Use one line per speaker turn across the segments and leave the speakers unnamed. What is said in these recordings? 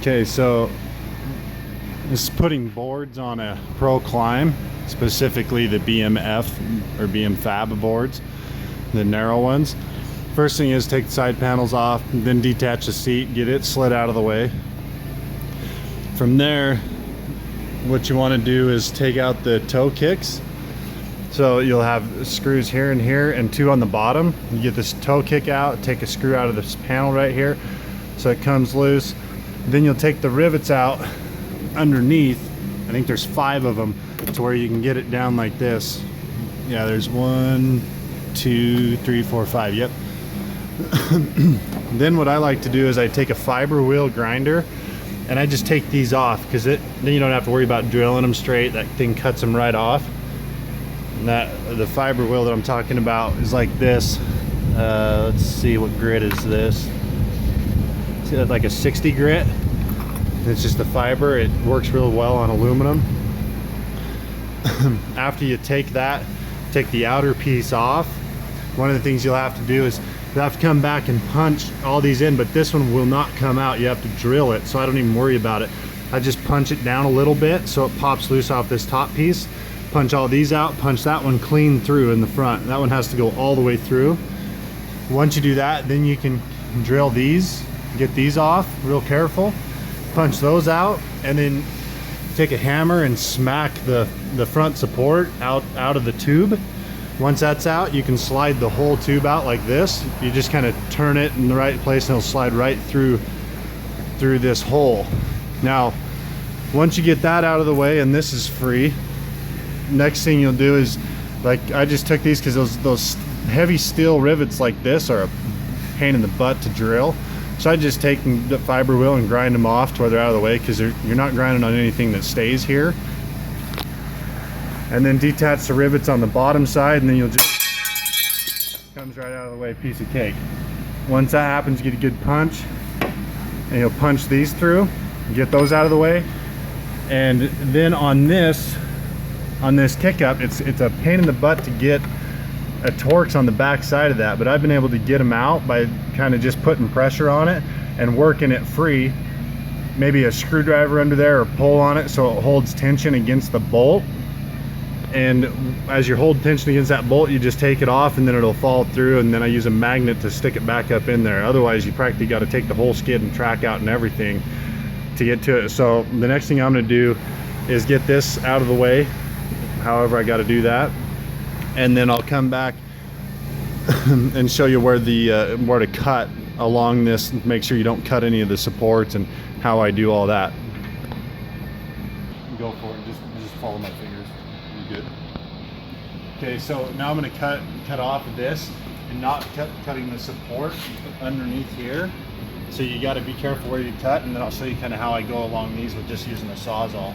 Okay, so this is putting boards on a Pro Climb, specifically the BMF or Bmfab boards, the narrow ones. First thing is take the side panels off, then detach the seat, get it slid out of the way. From there, what you want to do is take out the toe kicks. So you'll have screws here and here and two on the bottom. You get this toe kick out, take a screw out of this panel right here so it comes loose. Then you'll take the rivets out underneath. I think there's 5 of them to where you can get it down like this. Yeah, there's 1, 2, 3, 4, 5. Yep. Then what I like to do is I take a fiber wheel grinder and I just take these off, because then you don't have to worry about drilling them straight. That thing cuts them right off. And the fiber wheel that I'm talking about is like this. Let's see, what grit is this? See, that's like a 60 grit. It's just the fiber. It works real well on aluminum. After you take the outer piece off, one of the things you'll have to do is you have to come back and punch all these in, but this one will not come out. You have to drill it, so I don't even worry about it. I just punch it down a little bit so it pops loose off this top piece. Punch all these out, punch that one clean through in the front. That one has to go all the way through. Once you do that, then you can drill these, get these off real careful, punch those out, and then take a hammer and smack the front support out of the tube. Once that's out, you can slide the whole tube out like this. You just kind of turn it in the right place and it'll slide right through this hole. Now, once you get that out of the way and this is free, next thing you'll do is, like I just took these because those heavy steel rivets like this are a pain in the butt to drill. So I just take the fiber wheel and grind them off to where they're out of the way, because you're not grinding on anything that stays here. And then detach the rivets on the bottom side, and then you'll just comes right out of the way, piece of cake. Once that happens, you get a good punch, and you'll punch these through, get those out of the way. And then on this kick up, it's a pain in the butt to get a Torx on the back side of that, but I've been able to get them out by kind of just putting pressure on it and working it free. Maybe a screwdriver under there or pull on it so it holds tension against the bolt. And as you hold tension against that bolt, you just take it off and then it'll fall through, and then I use a magnet to stick it back up in there. Otherwise, you practically got to take the whole skid and track out and everything to get to it. So the next thing I'm going to do is get this out of the way, however I got to do that, and then I'll come back and show you where to cut along this, make sure you don't cut any of the supports, and how I do all that. Go for it, just follow my fingers. You're good. Okay, so now I'm going to cut off of this and not cutting the support underneath here. So you got to be careful where you cut, and then I'll show you kind of how I go along these with just using a sawzall.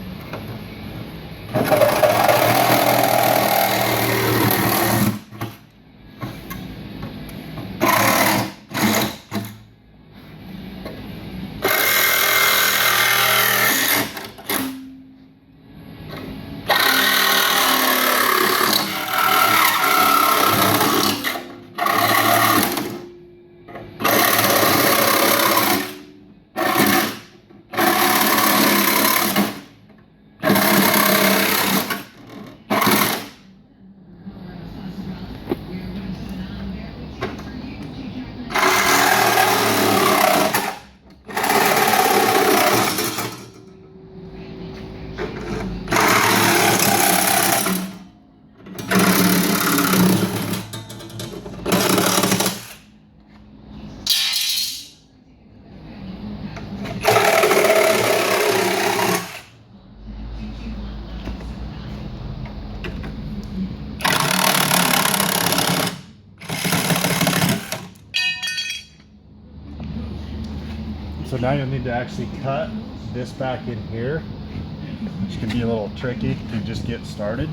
So now you'll need to actually cut this back in here, which can be a little tricky to just get started.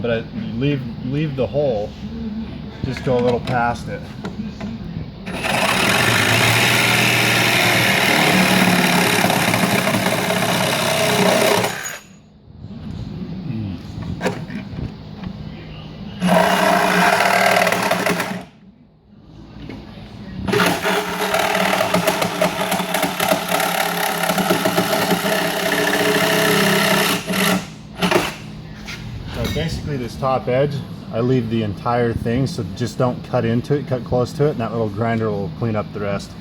But you leave the hole, just go a little past it. this top edge, I leave the entire thing, so just don't cut into it, cut close to it, and that little grinder will clean up the rest.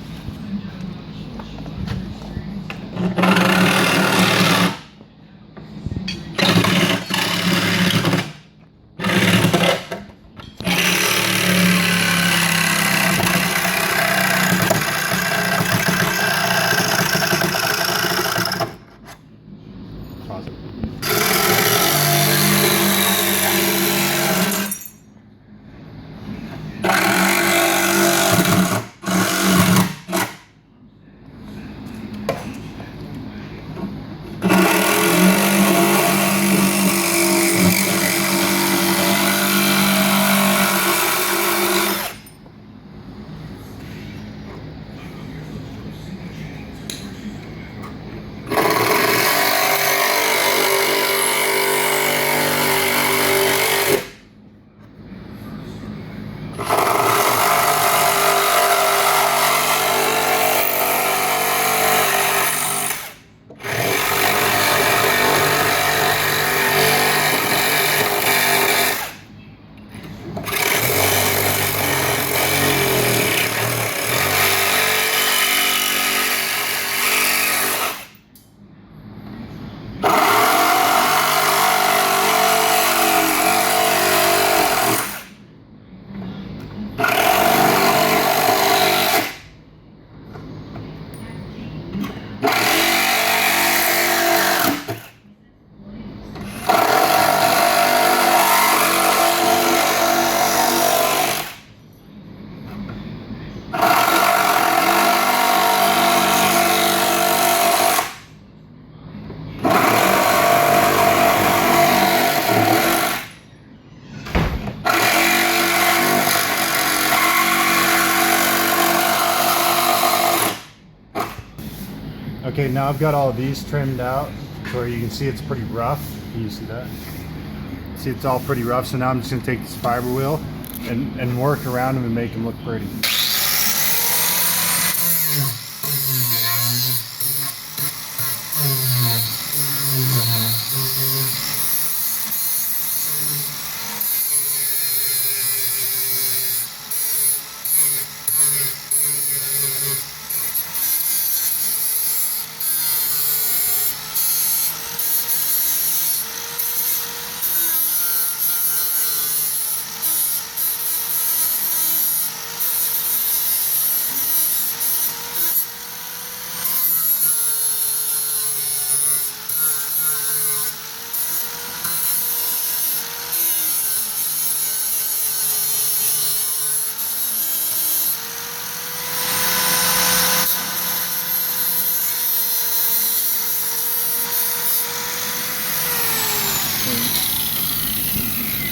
Okay, now I've got all of these trimmed out where you can see it's pretty rough. Can you see that? See, it's all pretty rough, so now I'm just going to take this fiber wheel and work around them and make them look pretty.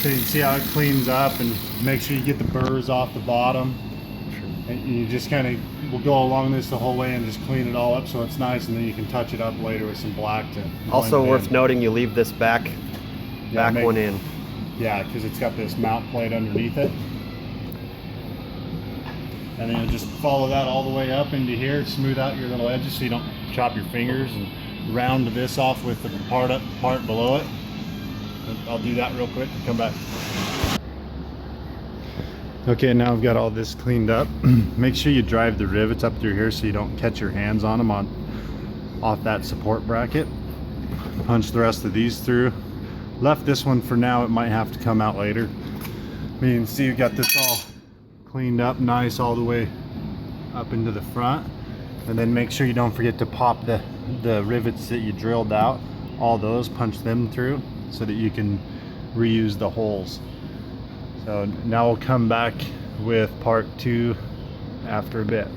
So you can see how it cleans up, and make sure you get the burrs off the bottom. And you just kind of will go along this the whole way and just clean it all up so it's nice, and then you can touch it up later with some black to
also worth noting, you leave this back one in.
Yeah, because it's got this mount plate underneath it. And then you'll just follow that all the way up into here, smooth out your little edges so you don't chop your fingers, and round this off with the part below it. I'll do that real quick and come back. Okay, now I've got all this cleaned up. Make sure you drive the rivets up through here so you don't catch your hands on them off that support bracket. Punch the rest of these through. Left this one for now, it might have to come out later. You can see you've got this all cleaned up nice all the way up into the front. And then make sure you don't forget to pop the rivets that you drilled out. All those, punch them through so that you can reuse the holes. So now we'll come back with part 2 after a bit.